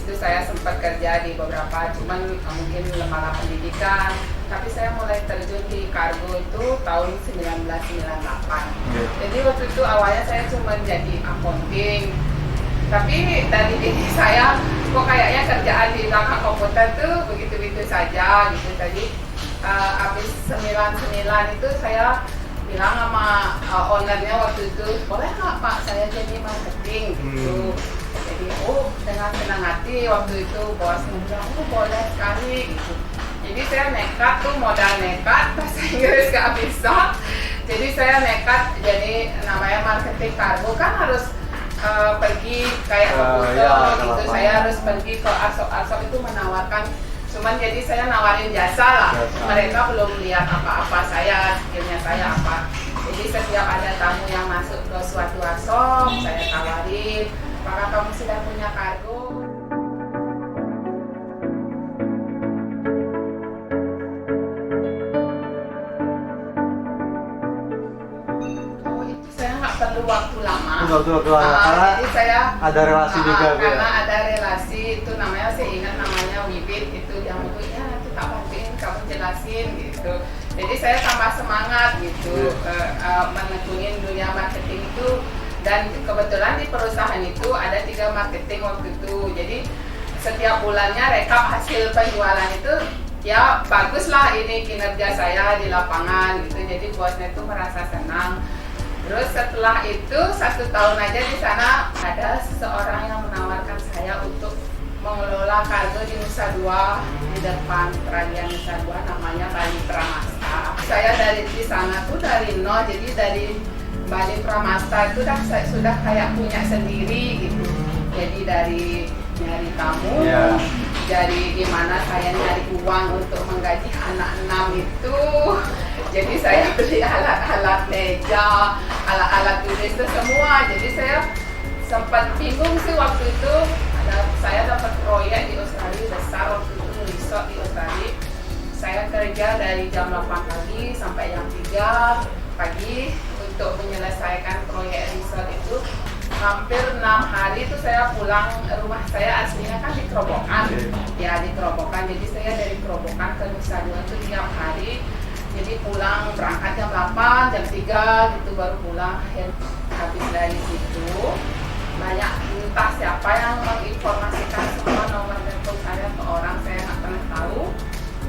itu saya sempat kerja di beberapa, cuman mungkin lembaga pendidikan. Tapi saya mulai terjun di kargo itu tahun 1998. Jadi waktu itu awalnya saya cuma jadi accounting. Tapi dari diri saya kok kayaknya kerjaan di belakang komputer tuh begitu-begitu saja gitu. Tadi habis 99 itu saya bilang sama ownernya waktu itu, boleh nggak Pak saya jadi marketing gitu. Jadi dengan senang hati waktu itu bosnya bilang, boleh sekali gitu. Jadi saya nekat tuh, modal nekat, bahasa Inggris nggak bisa. Jadi saya nekat jadi namanya marketing kargo kan harus pergi kayak ke Kuto gitu. Saya harus pergi ke asok-asok itu menawarkan. Cuman jadi saya nawarin jasa lah. Mereka belum lihat apa-apa saya, skillnya saya apa. Jadi setiap ada tamu yang masuk ke suatu asok, saya tawarin, apakah kamu sudah punya kargo? Oh, itu saya nggak perlu waktu lama. Jadi saya ada relasi juga. Karena ada relasi itu namanya, saya ingat namanya Wibit, itu dia ya nanti tak bantuin kamu jelasin gitu. Jadi saya tambah semangat gitu menekunin dunia marketing itu. Dan kebetulan di perusahaan itu ada 3 marketing waktu itu. Jadi setiap bulannya rekap hasil penjualan itu ya baguslah ini kinerja saya di lapangan gitu. Jadi bosnya itu merasa senang. Terus setelah itu 1 tahun aja di sana ada seseorang yang menawarkan saya untuk mengelola kargo di Nusa Dua, di depan peragian Nusa Dua, namanya Bali Pramasta. Saya dari di sana tuh dari nol, jadi dari Bali Pramasta itu sudah kayak punya sendiri gitu. Jadi dari nyari tamu, jadi gimana saya nyari uang untuk menggaji anak 6 itu. Jadi saya beli alat-alat meja, alat-alat tulis itu semua. Jadi saya sempat bingung sih waktu itu. Saya dapat proyek di Australia besar waktu itu, resort di Australia. Saya kerja dari jam 8 pagi sampai jam 3 pagi untuk menyelesaikan proyek resort itu. Hampir 6 hari itu saya pulang, rumah saya aslinya kan di Kerobokan. Ya di Kerobokan, jadi saya dari Kerobokan ke Nusa Dua itu tiap hari. Jadi pulang berangkat jam 8, jam 3 gitu baru pulang. Habis dari situ banyak entah siapa yang menginformasikan semua nomor telepon saya ke orang saya nggak pernah tahu.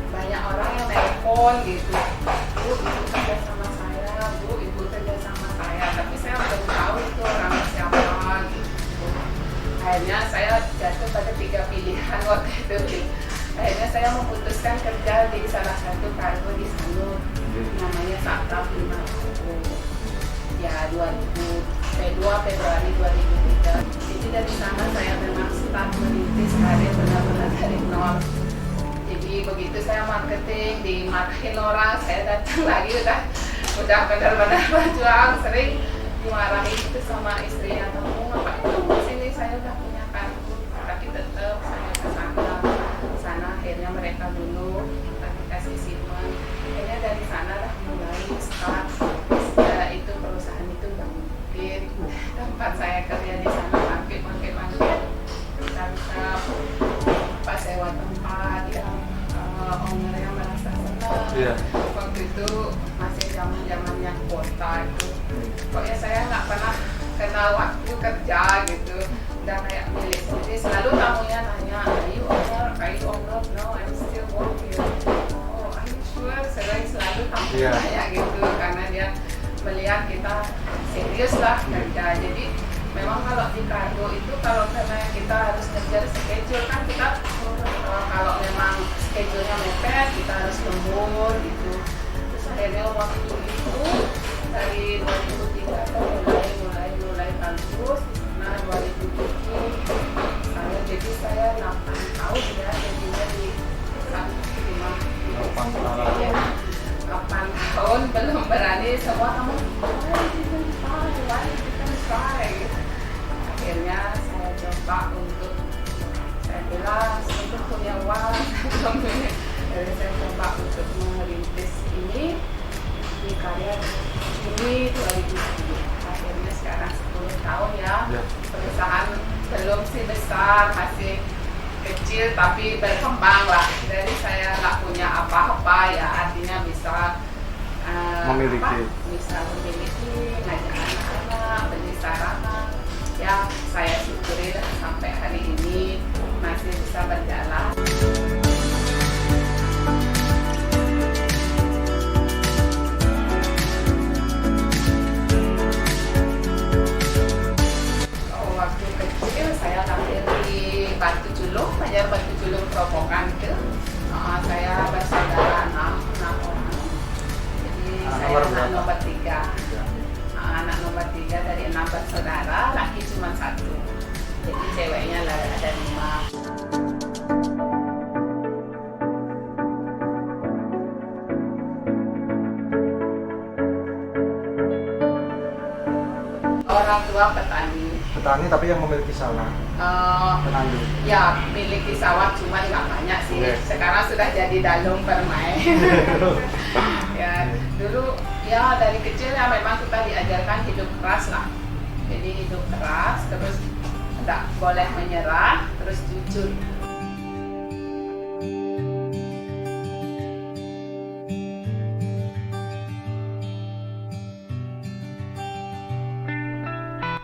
Banyak orang yang telepon gitu, Bu, ibu kerja sama saya, Bu, ibu kerja sama saya, tapi saya belum tahu itu orangnya siapa gitu. Akhirnya saya jatuh pada 3 pilihan waktu itu. Akhirnya saya memutuskan kerja di salah satu kargo di Sanur, namanya Sakta 5 ya 2 Februari 2003. Jadi dari sana saya memang start merintis karir benar-benar dari nol. Jadi begitu saya marketing, dimarahin orang, saya datang lagi udah benar-benar berjuang, sering dimarahin itu sama istrinya, kamu ngapain kamu sini, saya udah punya kargo, tapi tetap saya ke sana akhirnya mereka dulu tapi kasih shipment. Akhirnya dari sana lah mulai start itu perusahaan itu bangkit. Tempat saya kerja di sana bangkit. Bisa pas sewa tempat yang ownernya merasa senang. Waktu itu masih zaman-zamannya kuota itu. Pokoknya saya nggak pernah kenal waktu kerja gitu. Udah kayak milik sendiri. Selalu tamunya nanya, are you owner? No, I'm still working. Oh, are you sure? Selalu tamunya nanya gitu karena dia melihat kita serius lah kerja. Jadi memang kalau di kargo itu karena kita harus ngejar schedule kan, kita kalau memang schedule-nya mepet kita harus lembur gitu. Terus akhirnya waktu itu dari 2003 kan mulai bagus. Nah 2007 saya 8 tahun ya jadinya di 8 tahun belum berani, semua kamu try. Akhirnya saya coba untuk, saya bilang untuk punya uang, jadi saya coba untuk merintis ini di karya ini 2010. Akhirnya sekarang 10 tahun ya, perusahaan belum sih besar, masih kecil tapi berkembang lah. Jadi saya nggak punya apa-apa ya, artinya bisa bisa memiliki, ngajak anak-anak, beli sarana. Ya saya syukuri sampai hari ini masih bisa berjalan. Waktu kecil saya lahir di Batu Julung, Banjar Batu Julung Kerobokan itu. Saya bersaudara 6 orang. Jadi saya anak nomor 3. Anak nomor 3 dari 6 bersaudara, laki cuma 1. Jadi ceweknya ada 5. Orang tua petani. Petani tapi yang memiliki sawah. Penandu. Ya, miliki sawah cuman nggak banyak sih. Sekarang sudah jadi dalung permain. Ya, dulu ya dari kecil ya memang kita diajarkan hidup keras lah. Jadi hidup keras, terus tidak boleh menyerah, terus jujur.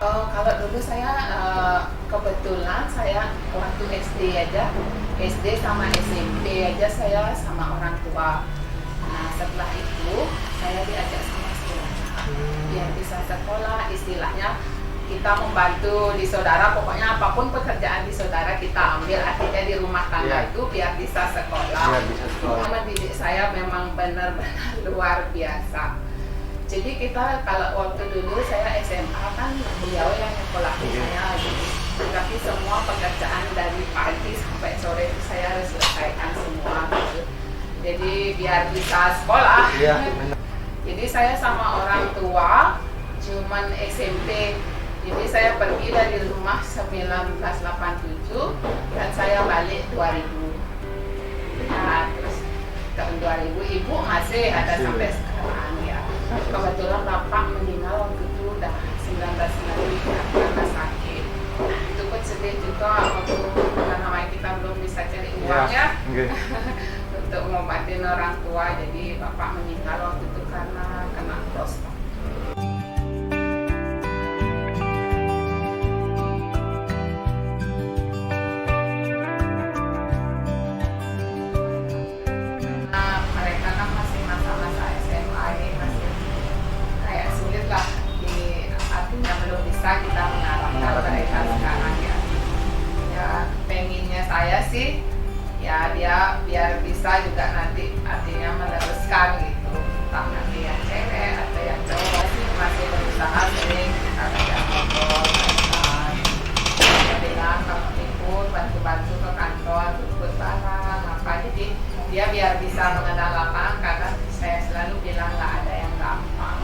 Kalau dulu saya kebetulan saya waktu SD aja, SD sama SMP aja saya sama orang tua. Nah setelah itu saya diajak sama sekolah, biar bisa sekolah, istilahnya kita membantu di saudara, pokoknya apapun pekerjaan di saudara kita ambil, artinya di rumah tangga itu biar bisa sekolah. Mendidik saya memang benar-benar luar biasa. Jadi kita kalau waktu dulu saya SMA kan beliau yang nyekolahin saya gitu. Tapi semua pekerjaan dari pagi sampai sore itu saya harus selesaikan semua gitu. Jadi biar bisa sekolah. Jadi saya sama orang tua cuman SMP. Jadi saya pergi dari rumah 1987 dan saya balik 2000. Nah, terus tahun 2000 ibu masih ada sampai sekarang ya. Kebetulan bapak meninggal waktu itu udah 1990 karena sakit. Itu pun sedih juga waktu karena kita belum bisa cari uang ya. Untuk ngobatin orang tua, jadi bapak meninggal waktu itu karena kena prostat. Mereka kan masih masa-masa SMA ini masih kayak sulit lah, artinya belum bisa kita mengarahkan mereka sekarang ya. Ya pengennya saya sih ya dia biar bisa juga nanti artinya meneruskan gitu, entah nanti yang cewek atau yang cowok sih masih berusaha sering kita ajak ngobrol, bilang kalau ikut bantu-bantu ke kantor, ikut barang apa, jadi dia biar bisa mengenal lapangan karena saya selalu bilang nggak ada yang gampang.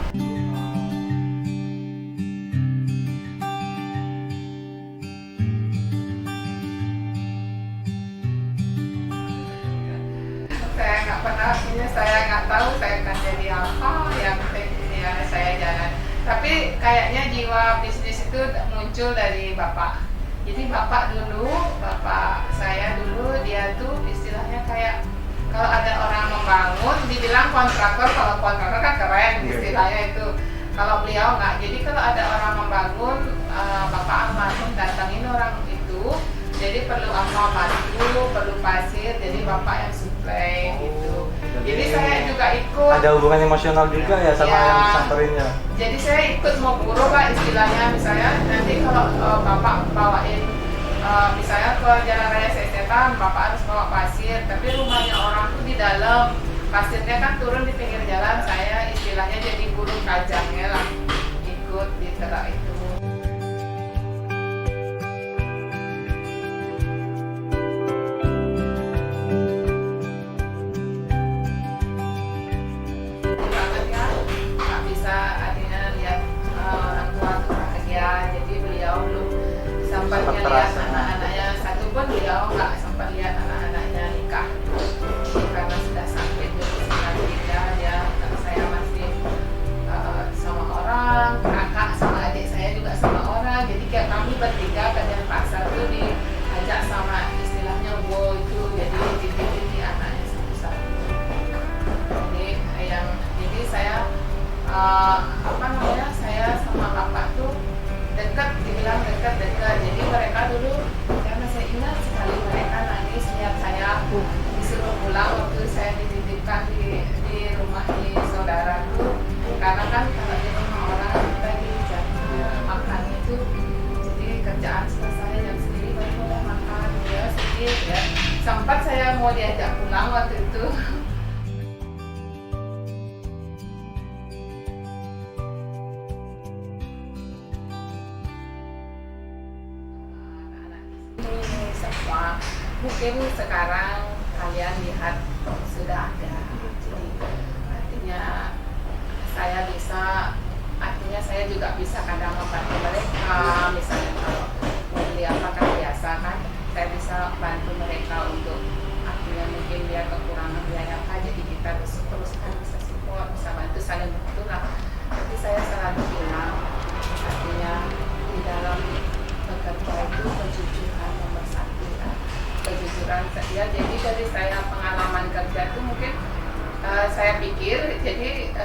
Saya nggak pernah punya, saya nggak tahu saya akan jadi apa, yang penting ya saya jalan. Tapi kayaknya jiwa bisnis itu muncul dari bapak. Jadi bapak saya dulu dia tuh istilahnya kayak kalau ada orang membangun, dibilang kontraktor, kalau kontraktor kan keren istilahnya itu. Kalau beliau nggak, jadi kalau ada orang membangun, bapak almarhum datangin orang itu, jadi perlu apa batu, perlu pasir, jadi bapak yang suplai gitu. Jadi saya juga ikut. Ada hubungan emosional juga ya sama yang santerinnya. Jadi saya ikut mau guru lah istilahnya, misalnya nanti kalau bapak bawain misalnya ke jalan raya Sesetan, bapak harus bawa pasir, tapi rumahnya orang tuh di dalam, pasirnya kan turun di pinggir jalan, saya istilahnya jadi guru kajangnya lah, ikut di terak itu. Banget ya, nggak bisa artinya lihat orang tua tuh bahagia, jadi beliau belum sempat lihat anak-anaknya, satu pun beliau nggak sempat lihat anak-anaknya nikah. Karena sudah sakit dulu saya masih sama orang, kakak sama adik saya Sempat saya mau diajak pulang waktu itu. Anak-anak ini semua mungkin sekarang kalian lihat sudah ada, jadi artinya saya juga bisa kadang membantu mereka, misalnya kalau mau beli apa kan biasa kan, saya bisa bantu mereka untuk artinya mungkin dia kekurangan biaya apa, jadi kita terus kan bisa support, bisa bantu, saling bantu lah. Tapi saya selalu bilang artinya di dalam bekerja itu kejujuran nomor satu kan, kejujuran ya. Jadi dari saya pengalaman kerja itu mungkin saya pikir, jadi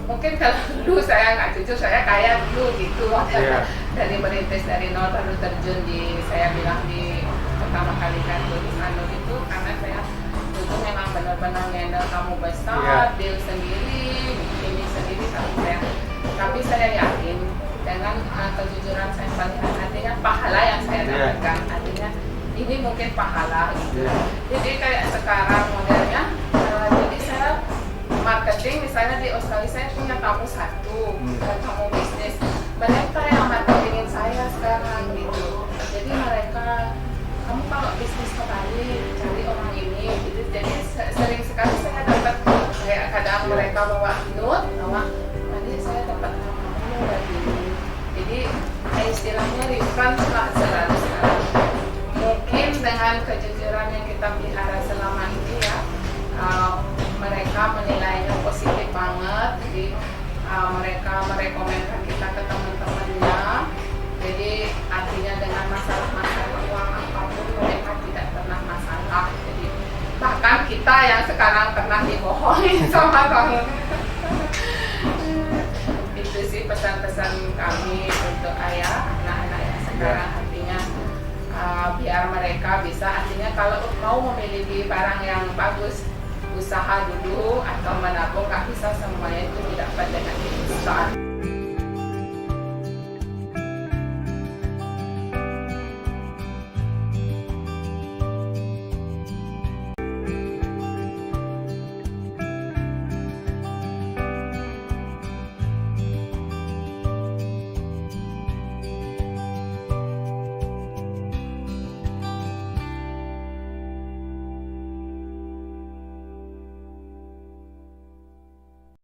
mungkin kalau dulu saya nggak jujur, saya kaya dulu gitu, dari merintis dari nol lalu terjun di, saya bilang di pertama kali kan tulis itu, karena saya itu memang benar-benar handle kamu besar, deal sendiri, ini sendiri, tapi saya yakin dengan kejujuran saya melihat artinya pahala yang saya dapatkan, artinya ini mungkin pahala gitu. Jadi kayak sekarang modelnya, jadi saya marketing misalnya di Australia, saya punya tamu satu, tamu bisnis, mereka yang marketingin saya sekarang gitu. Jadi mereka, kamu kalau bisnis ke Bali cari orang ini gitu. Jadi sering sekali saya dapat kayak kadang mereka bawa note, tadi saya dapat kamu dari ini. Jadi istilahnya refund lah selalu sekarang. Mungkin dengan kejujuran yang kita pelihara selama ini ya, mereka menilainya positif banget. Jadi mereka merekomendasikan kita ke teman-temannya. Jadi artinya dengan masalah-masalah uang apapun mereka tidak pernah masalah. Jadi bahkan kita yang sekarang pernah dibohongin sama kamu. Itu sih pesan-pesan kami untuk ayah, anak-anak yang sekarang, artinya biar mereka bisa, artinya kalau mau memiliki barang yang bagus, usaha dulu atau menabung, nggak bisa semuanya itu didapat dengan instan.